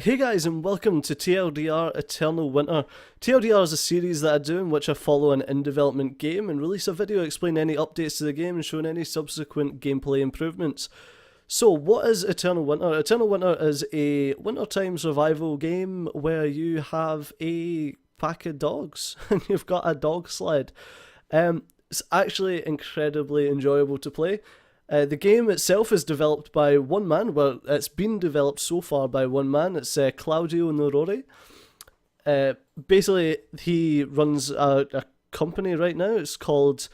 Hey guys, and welcome to TLDR Eternal Winter. TLDR is a series that I do in which I follow an in-development game and release a video explaining any updates to the game and showing any subsequent gameplay improvements. So what is Eternal Winter? Eternal Winter is a wintertime survival game where you have a pack of dogs and you've got a dog sled. It's actually incredibly enjoyable to play. The game itself is developed by one man. Well, it's been developed so far by one man. It's Claudio Norori. Basically, he runs a company right now. It's called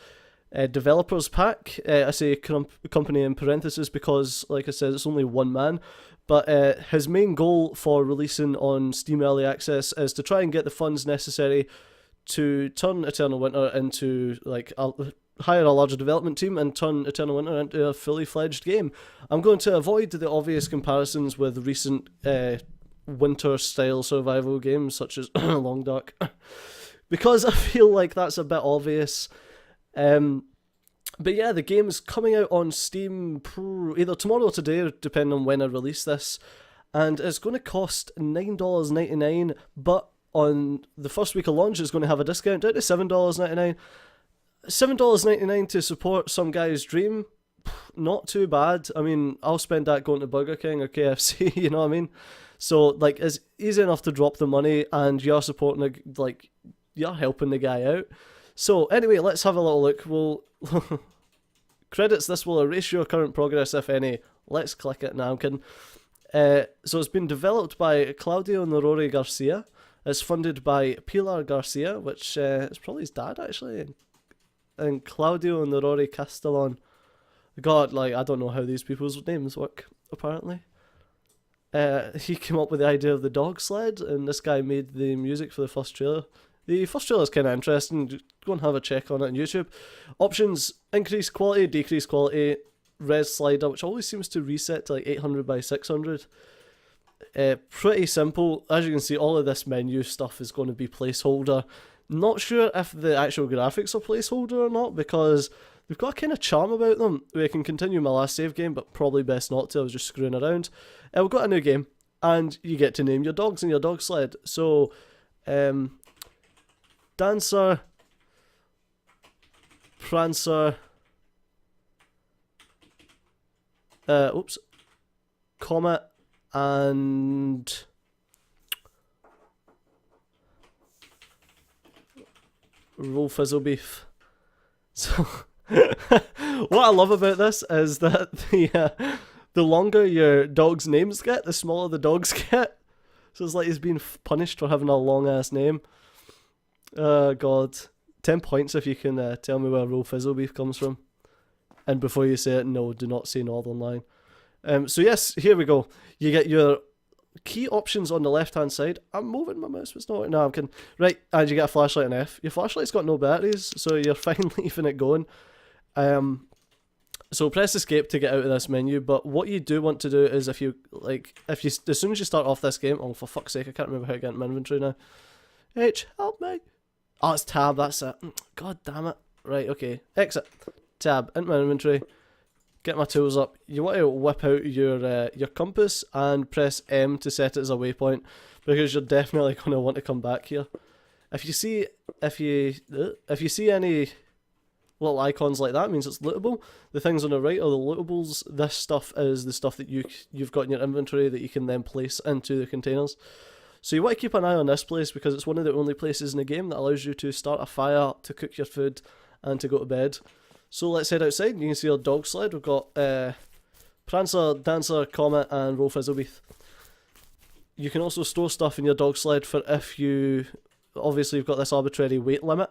Developers Pack. I say company in parentheses because, like I said, it's only one man. But his main goal for releasing on Steam Early Access is to try and get the funds necessary to turn Eternal Winter into hire a larger development team and turn Eternal Winter into a fully fledged game. I'm going to avoid the obvious comparisons with recent winter style survival games such as Long Dark because I feel like that's a bit obvious. But yeah, the game is coming out on Steam either tomorrow or today, depending on when I release this, and it's going to cost $9.99, but on the first week of launch it's going to have a discount down to $7.99. $7.99 to support some guy's dream, not too bad. I mean, I'll spend that going to Burger King or KFC, you know what I mean? So, it's easy enough to drop the money and you're supporting, you're helping the guy out. So, anyway, let's have a little look. We'll credits, this will erase your current progress, if any. Let's click it now. I'm kidding. So, it's been developed by Claudio Norori Garcia. It's funded by Pilar Garcia, which is probably his dad, actually. And Claudio Norori Castellon. God, I don't know how these people's names work, apparently. He came up with the idea of the dog sled, and this guy made the music for the first trailer. The first trailer is kind of interesting. Just go and have a check on it on YouTube. Options: increase quality, decrease quality, res slider, which always seems to reset to 800 by 600. Pretty simple. As you can see, all of this menu stuff is going to be placeholder. Not sure if the actual graphics are placeholder or not, because they've got a kind of charm about them. I can continue my last save game, but probably best not to. I was just screwing around. We've got a new game, and you get to name your dogs in your dog sled. So, Dancer, Prancer, Comet, and Roll Fizzle Beef. So, what I love about this is that the longer your dog's names get, the smaller the dogs get. So it's like he's being punished for having a long ass name. God, 10 points if you can tell me where Roll Fizzle Beef comes from. And before you say it, no, do not say Northern Line. So yes, here we go. You get your key options on the left hand side. I'm moving my mouse, but it's not. No, I'm kidding. Right, and you get a flashlight and F. Your flashlight's got no batteries, so you're fine leaving it going. So press escape to get out of this menu. But what you do want to do is if you as soon as you start off this game, oh for fuck's sake, I can't remember how to get into my inventory now. H, help me. Oh, it's tab. That's it. God damn it. Right, okay. Exit. Tab into my inventory. Get my tools up. You want to whip out your compass and press M to set it as a waypoint, because you're definitely going to want to come back here. If you see any little icons like that, it means it's lootable. The things on the right are the lootables. This stuff is the stuff that you've got in your inventory that you can then place into the containers. So you want to keep an eye on this place because it's one of the only places in the game that allows you to start a fire, to cook your food, and to go to bed. So let's head outside. You can see our dog sled. We've got Prancer, Dancer, Comet, and Roll Fizzlebeef. You can also store stuff in your dog sled for if you... Obviously, you've got this arbitrary weight limit,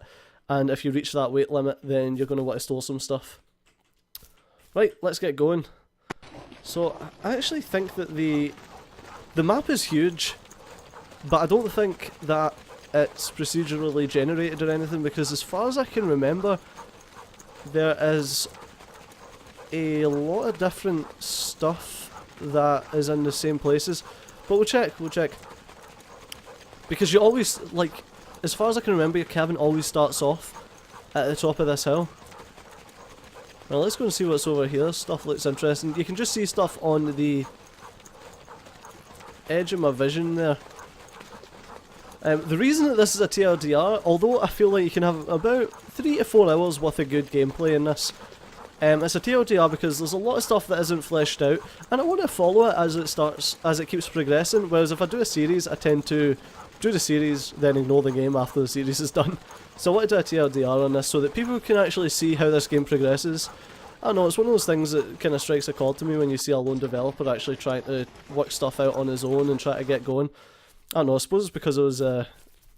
and if you reach that weight limit, then you're going to want to store some stuff. Right, let's get going. So, I actually think that the map is huge, but I don't think that it's procedurally generated or anything, because as far as I can remember, there is a lot of different stuff that is in the same places. But we'll check. Because you always, as far as I can remember, your cabin always starts off at the top of this hill. Now let's go and see what's over here. Stuff looks interesting. You can just see stuff on the edge of my vision there. The reason that this is a TLDR, although I feel like you can have about 3 to 4 hours worth of good gameplay in this, it's a TLDR because there's a lot of stuff that isn't fleshed out, and I want to follow it as it keeps progressing, whereas if I do a series, I tend to do the series, then ignore the game after the series is done. So I want to do a TLDR on this so that people can actually see how this game progresses. I don't know, it's one of those things that kind of strikes a chord to me when you see a lone developer actually trying to work stuff out on his own and try to get going. I don't know, I suppose it's because I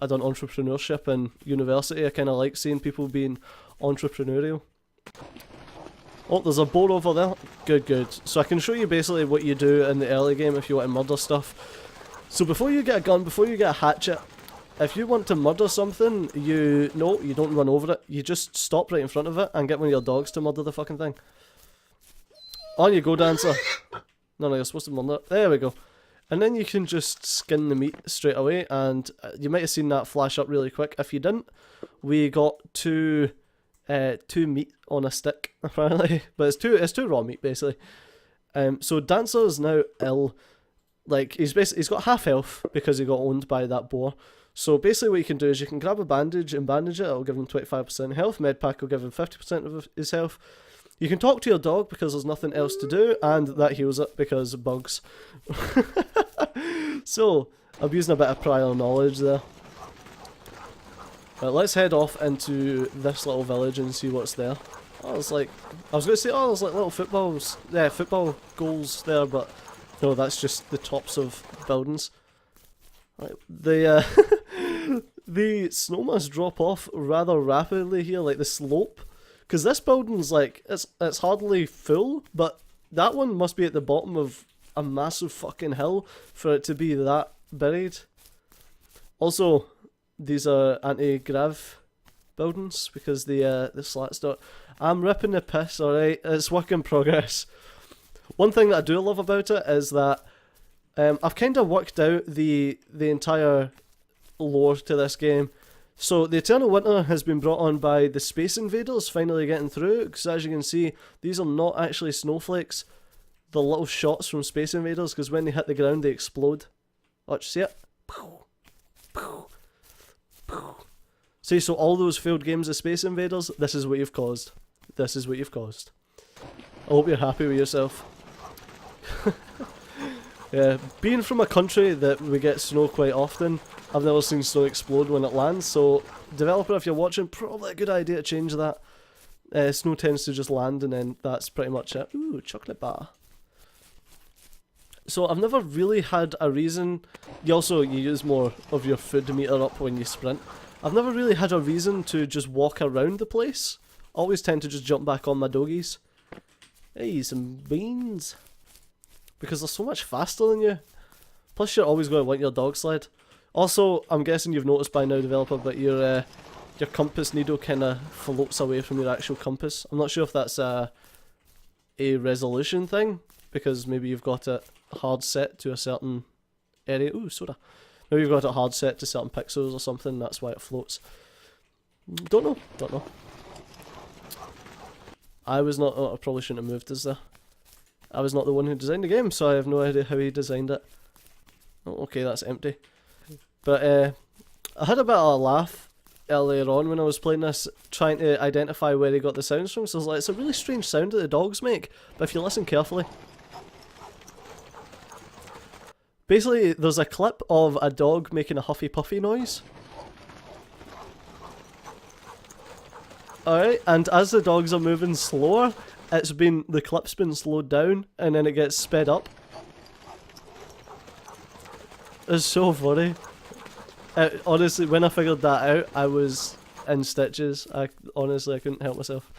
done entrepreneurship in university. I kind of like seeing people being entrepreneurial. Oh, there's a boar over there. Good, good. So I can show you basically what you do in the early game if you want to murder stuff. So before you get a gun, before you get a hatchet, if you want to murder something, you don't run over it. You just stop right in front of it and get one of your dogs to murder the fucking thing. On you go, Dancer. No, you're supposed to murder it. There we go. And then you can just skin the meat straight away, and you might have seen that flash up really quick. If you didn't, we got two meat on a stick, apparently. But it's two raw meat, basically. So Dancer is now ill. Like, he's got half health because he got owned by that boar. So basically what you can do is you can grab a bandage and bandage it. It'll give him 25% health. Medpack will give him 50% of his health. You can talk to your dog because there's nothing else to do, and that heals it because bugs. So, I'm using a bit of prior knowledge there. Right, let's head off into this little village and see what's there. Oh, it's like, I was going to say, oh, there's like little football goals there, but no, that's just the tops of buildings. Right, the snow must drop off rather rapidly here, like the slope. Because this building's like, it's hardly full, but that one must be at the bottom of a massive fucking hill for it to be that buried. Also, these are anti-grav buildings because the slats don't... I'm ripping the piss, alright? It's work in progress. One thing that I do love about it is that I've kind of worked out the entire lore to this game. So the Eternal Winter has been brought on by the Space Invaders finally getting through, because as you can see, these are not actually snowflakes. They're little shots from Space Invaders, because when they hit the ground they explode. Watch, see it? See, so all those failed games of Space Invaders, this is what you've caused. This is what you've caused. I hope you're happy with yourself. Yeah, being from a country that we get snow quite often, I've never seen snow explode when it lands, so developer, if you're watching, probably a good idea to change that. Snow tends to just land and then that's pretty much it. Ooh, chocolate bar. So I've never really had a reason, you use more of your food meter up when you sprint. I've never really had a reason to just walk around the place. Always tend to just jump back on my doggies. Hey, some beans. Because they're so much faster than you. Plus you're always going to want your dog sled. Also, I'm guessing you've noticed by now, developer, but your compass needle kind of floats away from your actual compass. I'm not sure if that's a resolution thing, because maybe you've got it hard set to a certain area. Ooh, soda. Maybe you've got it hard set to certain pixels or something, that's why it floats. Don't know. I probably shouldn't have moved, is there? I was not the one who designed the game, so I have no idea how he designed it. Oh, okay, that's empty. But I had a bit of a laugh earlier on when I was playing this, trying to identify where he got the sounds from. So I was like, it's a really strange sound that the dogs make, but if you listen carefully. Basically, there's a clip of a dog making a huffy puffy noise. Alright, and as the dogs are moving slower, the clip's been slowed down, and then it gets sped up. It's so funny. Honestly, when I figured that out, I was in stitches. Honestly, I couldn't help myself.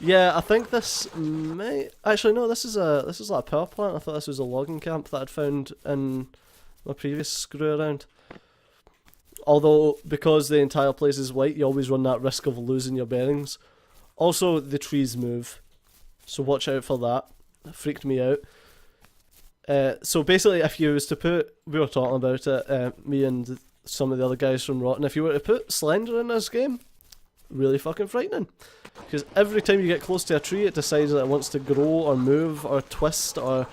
Yeah, I think this may actually no. This is like a power plant. I thought this was a logging camp that I'd found in my previous screw around. Although, because the entire place is white, you always run that risk of losing your bearings. Also, the trees move, so watch out for that. It freaked me out. So basically, if you was to put, we were talking about it, me and some of the other guys from Rotten, if you were to put Slender in this game, really fucking frightening. Because every time you get close to a tree, it decides that it wants to grow or move or twist or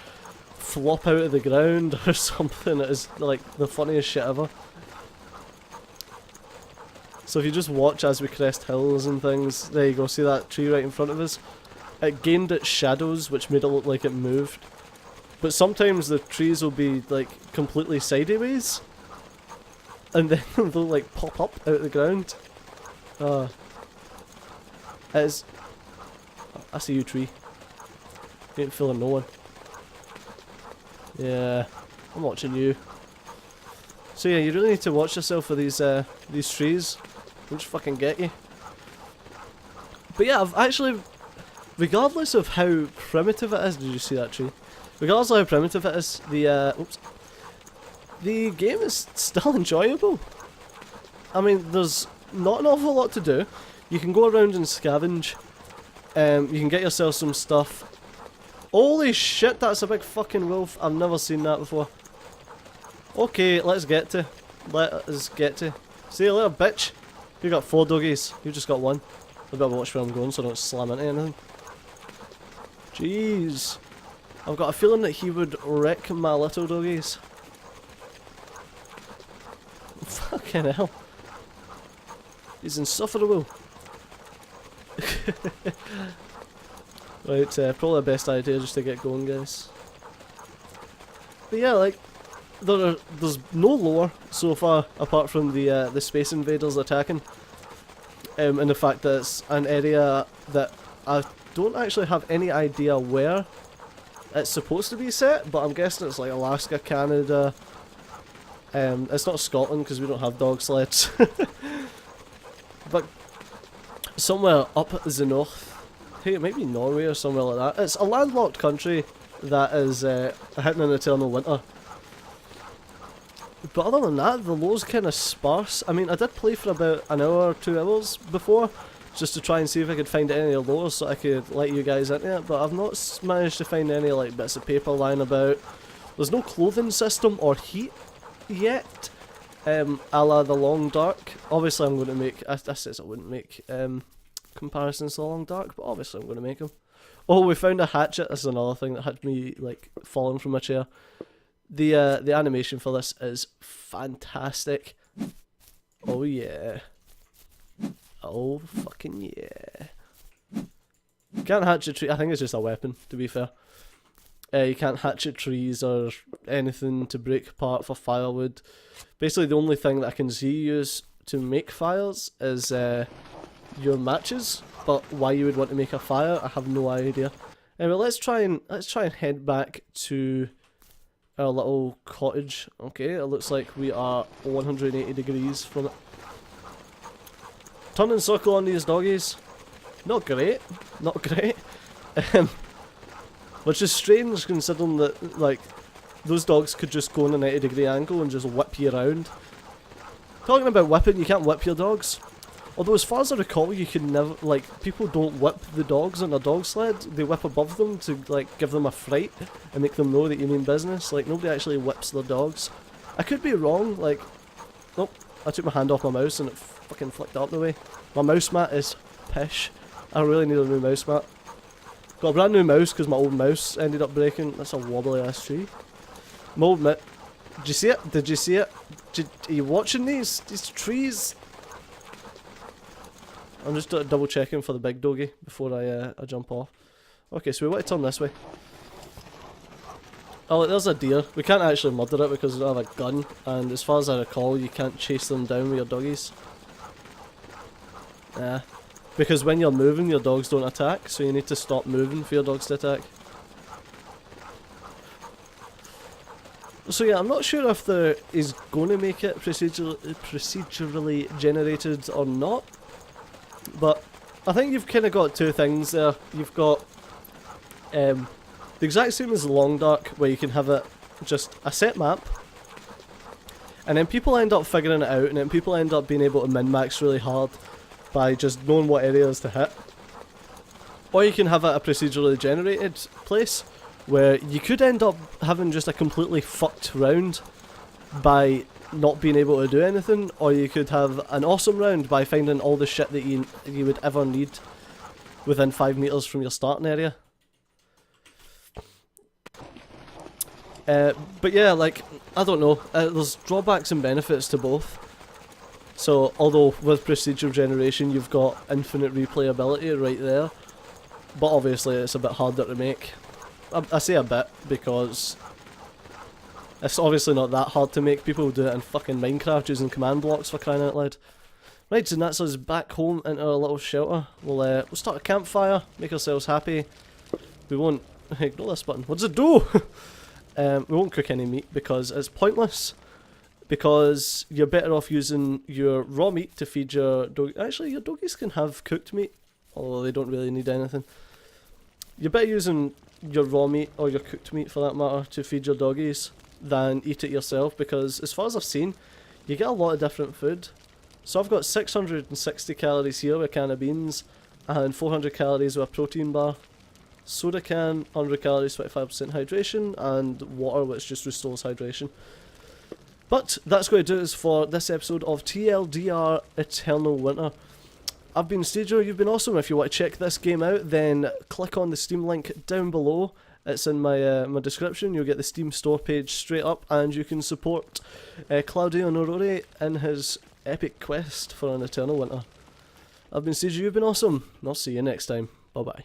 flop out of the ground or something. It is like the funniest shit ever. So if you just watch as we crest hills and things, there you go, see that tree right in front of us? It gained its shadows, which made it look like it moved. But sometimes the trees will be like completely sideways, and then they'll like pop up out of the ground. It is. I see you, tree. You ain't fooling no one. Yeah, I'm watching you. So yeah, you really need to watch yourself for these trees. They'll just fucking get you. But yeah, I've actually, regardless of how primitive it is, did you see that tree? Regardless of how primitive it is, the game is still enjoyable. I mean, there's not an awful lot to do. You can go around and scavenge. You can get yourself some stuff. Holy shit, that's a big fucking wolf. I've never seen that before. Okay, let's get to. Let us get to. See you later, bitch. You got 4 doggies. You just got 1. I better watch where I'm going so I don't slam into anything. Jeez. I've got a feeling that he would wreck my little doggies. Fucking hell. He's insufferable. Right, probably the best idea just to get going, guys. But yeah, like, there's no lore so far apart from the Space Invaders attacking, and the fact that it's an area that I don't actually have any idea where it's supposed to be set, but I'm guessing it's like Alaska, Canada. It's not Scotland because we don't have dog sleds, but somewhere up the north. Hey, it might be Norway or somewhere like that. It's a landlocked country that is hitting an eternal winter. But other than that, the lore's kind of sparse. I mean, I did play for about an hour or 2 hours before, just to try and see if I could find any lore so I could let you guys into it, but I've not managed to find any like bits of paper lying about. There's no clothing system or heat yet, a la the Long Dark. Obviously I'm going to make, I says I wouldn't make comparisons to the Long Dark, but obviously I'm going to make them. Oh, we found a hatchet. This is another thing that had me like falling from my chair. The animation for this is fantastic. Oh yeah. Oh fucking yeah. You can't hatch a tree. I think it's just a weapon, to be fair. You can't hatchet trees or anything to break apart for firewood. Basically the only thing that I can see you use to make fires is your matches, but why you would want to make a fire, I have no idea. Anyway, let's try and head back to our little cottage. Okay, it looks like we are 180 degrees from it. Turn and circle on these doggies. Not great. Not great. Which is strange considering that, like, those dogs could just go on a 90-degree angle and just whip you around. Talking about whipping, you can't whip your dogs. Although as far as I recall, you can never, like, people don't whip the dogs on a dog sled. They whip above them to, like, give them a fright and make them know that you mean business. Like, nobody actually whips their dogs. I could be wrong, like, nope, I took my hand off my mouse and it fucking flicked up the way. My mouse mat is pish. I really need a new mouse mat. Got a brand new mouse because my old mouse ended up breaking. That's a wobbly ass tree. My old did you see it? Did you see it? Are you watching these trees? I'm just double checking for the big doggy before I jump off. Okay, so we want to turn this way. Oh, look, there's a deer. We can't actually murder it because we don't have a gun, and as far as I recall, you can't chase them down with your doggies. Yeah, because when you're moving, your dogs don't attack, so you need to stop moving for your dogs to attack. So yeah, I'm not sure if there is going to make it procedurally generated or not. But I think you've kind of got two things there. You've got the exact same as the Long Dark, where you can have it just a set map, and then people end up figuring it out, and then people end up being able to min-max really hard by just knowing what areas to hit. Or you can have it a procedurally generated place, where you could end up having just a completely fucked round by not being able to do anything, or you could have an awesome round by finding all the shit that you would ever need within 5 meters from your starting area. But yeah, like, I don't know, there's drawbacks and benefits to both. So, although with procedural generation you've got infinite replayability right there, but obviously it's a bit harder to make. I say a bit because it's obviously not that hard to make. People do it in fucking Minecraft using command blocks, for crying out loud. Right, so that's us back home into our little shelter. We'll start a campfire, make ourselves happy. We won't ignore this button. What does it do? We won't cook any meat because it's pointless. Because you're better off using your raw meat to feed your dog. Actually, your doggies can have cooked meat, although they don't really need anything. You're better using your raw meat, or your cooked meat for that matter, to feed your doggies than eat it yourself, because as far as I've seen, you get a lot of different food. So I've got 660 calories here with a can of beans, and 400 calories with a protein bar. Soda can, 100 calories, 25% hydration, and water, which just restores hydration. But that's going to do us for this episode of TLDR Eternal Winter. I've been Stager, you've been awesome. If you want to check this game out, then click on the Steam link down below. It's in my my description. You'll get the Steam store page straight up, and you can support Claudio Norori in his epic quest for an Eternal Winter. I've been Stager, you've been awesome, and I'll see you next time. Bye bye.